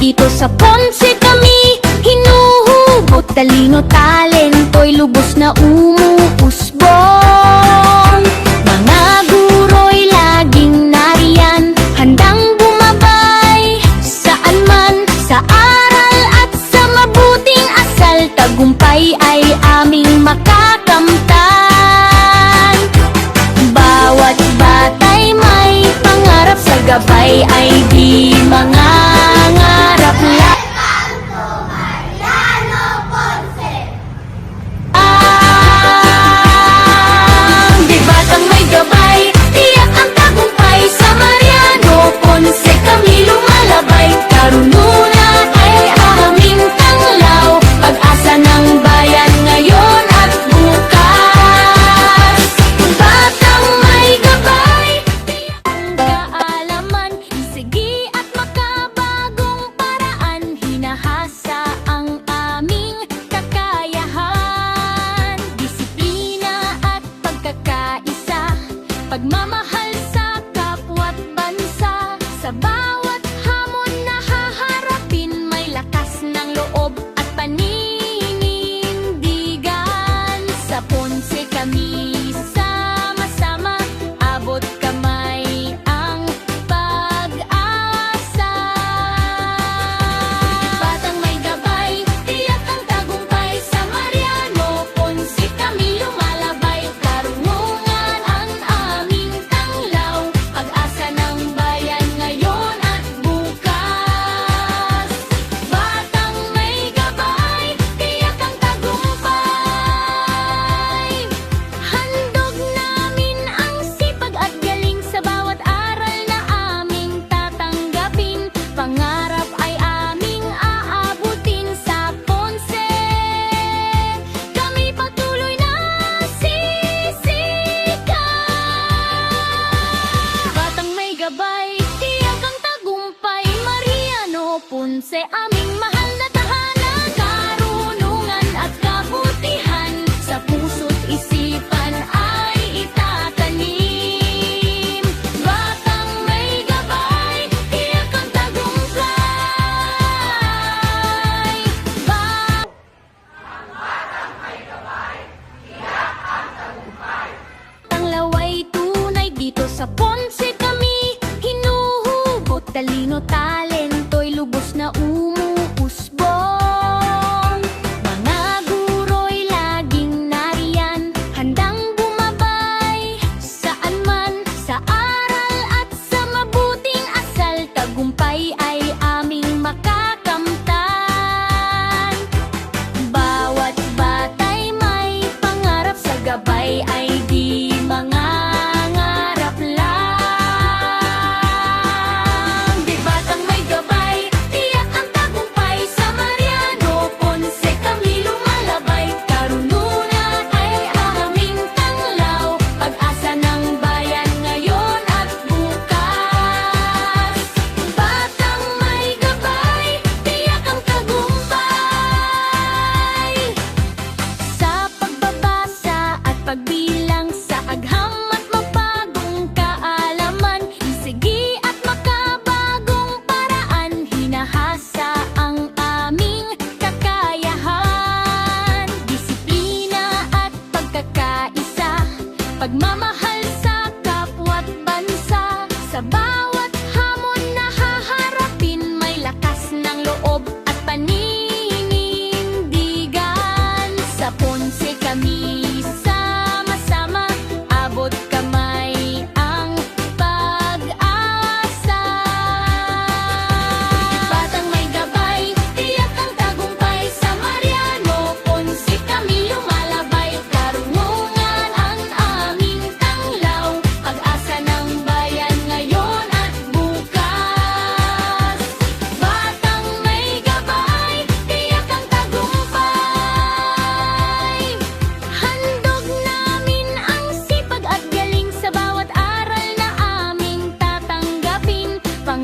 Dito sa Ponce kami hinuhugot, talino talento'y lubos na umuusbong. Mga guro'y laging nariyan, handang bumabay saan man, sa aral at sa mabuting asal. Tagumpay ay aming makakamtan. Bawat bata'y may pangarap, sa gabay ay di mangangarap lang. Di batang may gabay, tiyak ang tagumpay. Sa Mariano Ponce kami lumalabay. Karunungan ay aming tanglaw, pag-asa ng bayan ngayon at bukas. Batang may gabay, tiyak ang kaalaman, sige at makabagong paraan. Hinahasa ang aming kakayahan, disiplina at pagkakaisa, pagmamahal sa kapwa't bansa. Sa bawat hamon na haharapin, may lakas ng loob at paninindigan. Sa Ponce kami sama-sama, abot kamay ang pag-asa. Batang may gabay, tiyak ang tagumpay. Sa Mariano Ponce kami lumalabay. Karunungan ang aming tanglaw, pag-asa ng bayan ngayon at bukas. Batang may gabay, tiyak ang tagumpay. Handog namin ang sipag at galing, sa bawat aral na aming tatanggapin. Pangarap ay aming aabutin. Sa Ponce kami patuloy na sisikat. Batang may gabay, tiyak ang tagumpay. Mariano Ponce aming mahal.